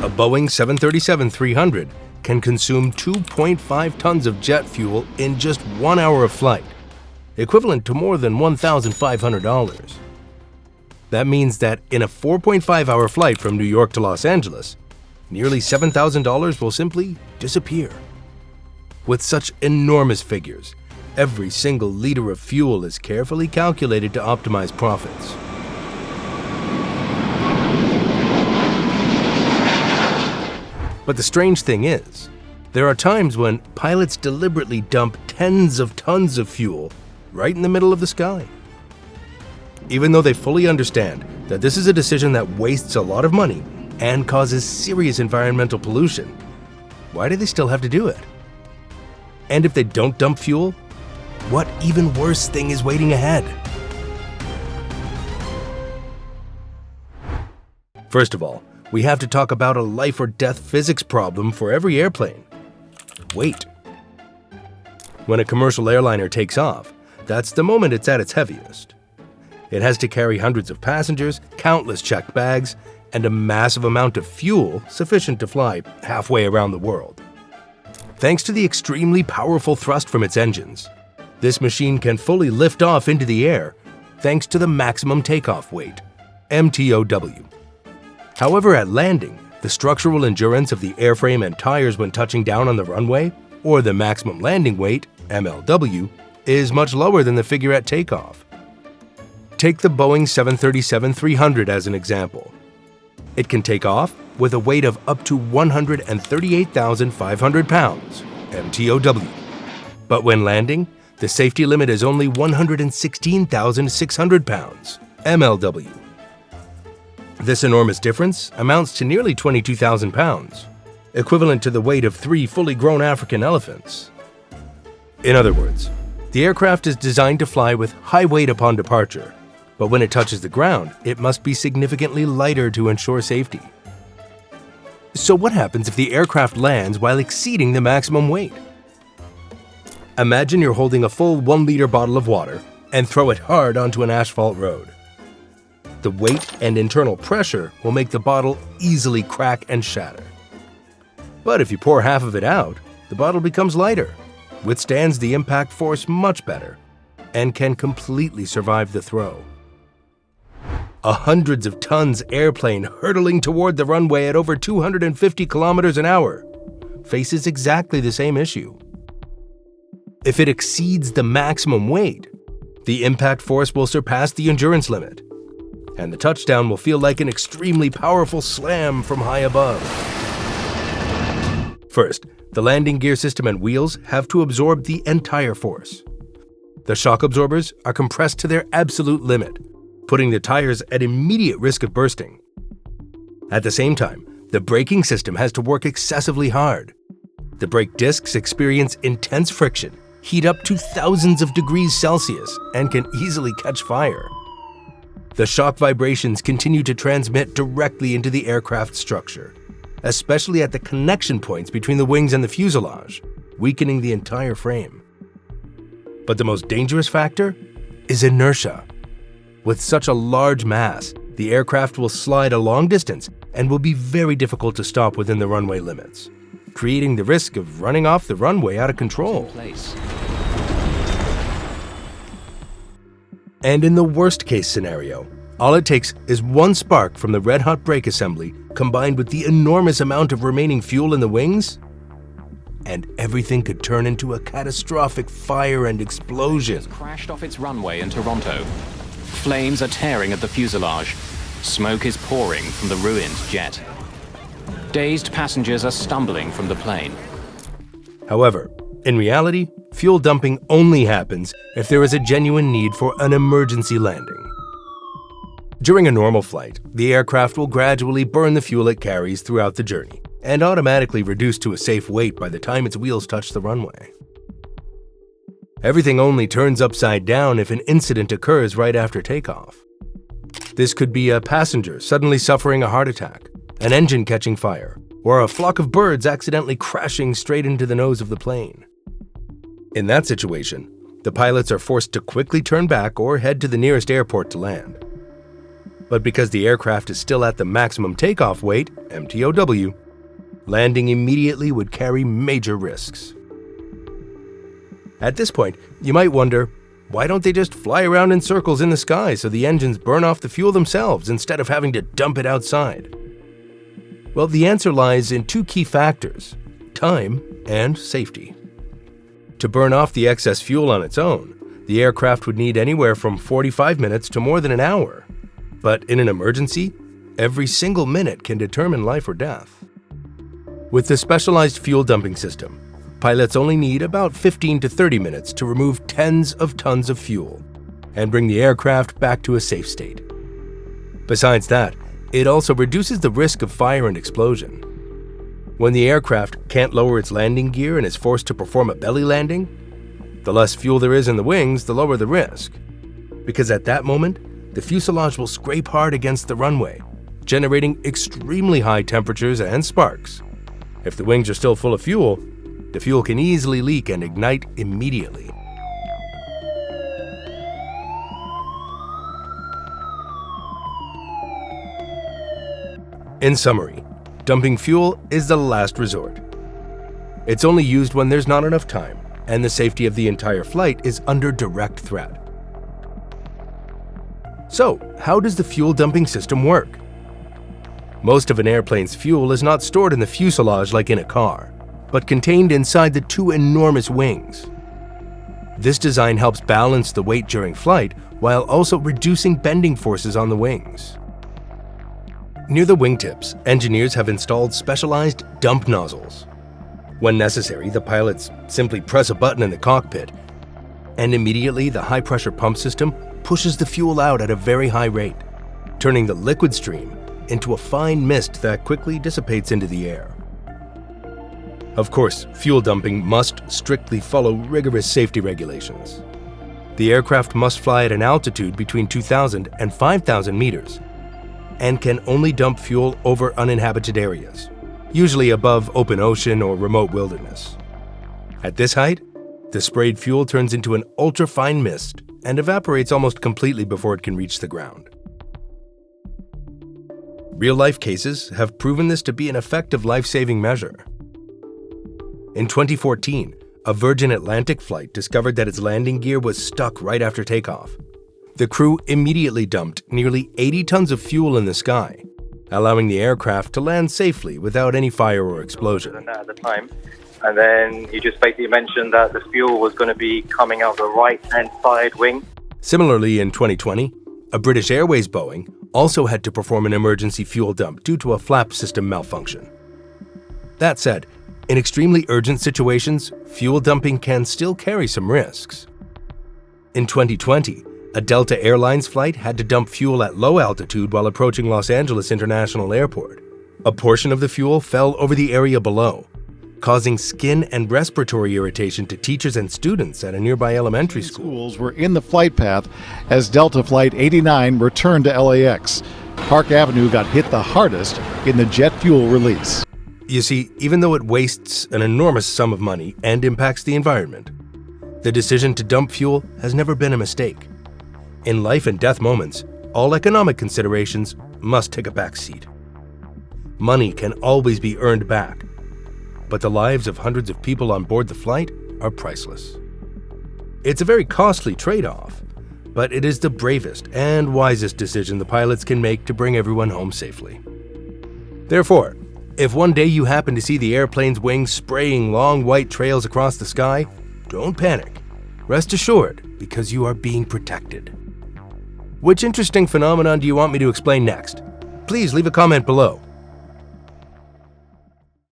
A Boeing 737-300 can consume 2.5 tons of jet fuel in just 1 hour of flight, equivalent to more than $1,500. That means that in a 4.5-hour flight from New York to Los Angeles, nearly $7,000 will simply disappear. With such enormous figures, every single liter of fuel is carefully calculated to optimize profits. But the strange thing is, there are times when pilots deliberately dump tens of tons of fuel right in the middle of the sky. Even though they fully understand that this is a decision that wastes a lot of money and causes serious environmental pollution, why do they still have to do it? And if they don't dump fuel, what even worse thing is waiting ahead? First of all, we have to talk about a life or death physics problem for every airplane: weight. When a commercial airliner takes off, that's the moment it's at its heaviest. It has to carry hundreds of passengers, countless checked bags, and a massive amount of fuel sufficient to fly halfway around the world. Thanks to the extremely powerful thrust from its engines, this machine can fully lift off into the air thanks to the maximum takeoff weight, MTOW. However, at landing, the structural endurance of the airframe and tires when touching down on the runway, or the maximum landing weight, MLW, is much lower than the figure at takeoff. Take the Boeing 737-300 as an example. It can take off with a weight of up to 138,500 pounds, MTOW. But when landing, the safety limit is only 116,600 pounds, MLW. This enormous difference amounts to nearly 22,000 pounds, equivalent to the weight of 3 fully grown African elephants. In other words, the aircraft is designed to fly with high weight upon departure, but when it touches the ground, it must be significantly lighter to ensure safety. So what happens if the aircraft lands while exceeding the maximum weight? Imagine you're holding a full 1-liter bottle of water and throw it hard onto an asphalt road. The weight and internal pressure will make the bottle easily crack and shatter. But if you pour half of it out, the bottle becomes lighter, withstands the impact force much better, and can completely survive the throw. A hundreds of tons airplane hurtling toward the runway at over 250 kilometers an hour faces exactly the same issue. If it exceeds the maximum weight, the impact force will surpass the endurance limit, and the touchdown will feel like an extremely powerful slam from high above. First, the landing gear system and wheels have to absorb the entire force. The shock absorbers are compressed to their absolute limit, putting the tires at immediate risk of bursting. At the same time, the braking system has to work excessively hard. The brake discs experience intense friction, heat up to thousands of degrees Celsius, and can easily catch fire. The shock vibrations continue to transmit directly into the aircraft structure, especially at the connection points between the wings and the fuselage, weakening the entire frame. But the most dangerous factor is inertia. With such a large mass, the aircraft will slide a long distance and will be very difficult to stop within the runway limits, creating the risk of running off the runway out of control. And in the worst-case scenario, all it takes is one spark from the red-hot brake assembly combined with the enormous amount of remaining fuel in the wings, and everything could turn into a catastrophic fire and explosion. It's crashed off its runway in Toronto. Flames are tearing at the fuselage. Smoke is pouring from the ruined jet. Dazed passengers are stumbling from the plane. However, in reality, fuel dumping only happens if there is a genuine need for an emergency landing. During a normal flight, the aircraft will gradually burn the fuel it carries throughout the journey and automatically reduce to a safe weight by the time its wheels touch the runway. Everything only turns upside down if an incident occurs right after takeoff. This could be a passenger suddenly suffering a heart attack, an engine catching fire, or a flock of birds accidentally crashing straight into the nose of the plane. In that situation, the pilots are forced to quickly turn back or head to the nearest airport to land. But because the aircraft is still at the maximum takeoff weight, MTOW, landing immediately would carry major risks. At this point, you might wonder, why don't they just fly around in circles in the sky so the engines burn off the fuel themselves instead of having to dump it outside? Well, the answer lies in two key factors: time and safety. To burn off the excess fuel on its own, the aircraft would need anywhere from 45 minutes to more than an hour. But in an emergency, every single minute can determine life or death. With the specialized fuel dumping system, pilots only need about 15 to 30 minutes to remove tens of tons of fuel and bring the aircraft back to a safe state. Besides that, it also reduces the risk of fire and explosion. When the aircraft can't lower its landing gear and is forced to perform a belly landing, the less fuel there is in the wings, the lower the risk. Because at that moment, the fuselage will scrape hard against the runway, generating extremely high temperatures and sparks. If the wings are still full of fuel, the fuel can easily leak and ignite immediately. In summary, dumping fuel is the last resort. It's only used when there's not enough time and the safety of the entire flight is under direct threat. So, how does the fuel dumping system work? Most of an airplane's fuel is not stored in the fuselage like in a car, but contained inside the two enormous wings. This design helps balance the weight during flight while also reducing bending forces on the wings. Near the wingtips, engineers have installed specialized dump nozzles. When necessary, the pilots simply press a button in the cockpit, and immediately the high-pressure pump system pushes the fuel out at a very high rate, turning the liquid stream into a fine mist that quickly dissipates into the air. Of course, fuel dumping must strictly follow rigorous safety regulations. The aircraft must fly at an altitude between 2,000 and 5,000 meters and can only dump fuel over uninhabited areas, usually above open ocean or remote wilderness. At this height, the sprayed fuel turns into an ultra-fine mist and evaporates almost completely before it can reach the ground. Real-life cases have proven this to be an effective life-saving measure. In 2014, a Virgin Atlantic flight discovered that its landing gear was stuck right after takeoff. The crew immediately dumped nearly 80 tons of fuel in the sky, allowing the aircraft to land safely without any fire or explosion. At the time, and then you just basically mentioned that the fuel was going to be coming out the right-hand side wing. Similarly, in 2020, a British Airways Boeing also had to perform an emergency fuel dump due to a flap system malfunction. That said, in extremely urgent situations, fuel dumping can still carry some risks. In 2020, a Delta Airlines flight had to dump fuel at low altitude while approaching Los Angeles International Airport. A portion of the fuel fell over the area below, causing skin and respiratory irritation to teachers and students at a nearby elementary school. Schools were in the flight path as Delta Flight 89 returned to LAX. Park Avenue got hit the hardest in the jet fuel release. You see, even though it wastes an enormous sum of money and impacts the environment, the decision to dump fuel has never been a mistake. In life and death moments, all economic considerations must take a back seat. Money can always be earned back, but the lives of hundreds of people on board the flight are priceless. It's a very costly trade-off, but it is the bravest and wisest decision the pilots can make to bring everyone home safely. Therefore, if one day you happen to see the airplane's wings spraying long white trails across the sky, don't panic. Rest assured, because you are being protected. Which interesting phenomenon do you want me to explain next? Please leave a comment below.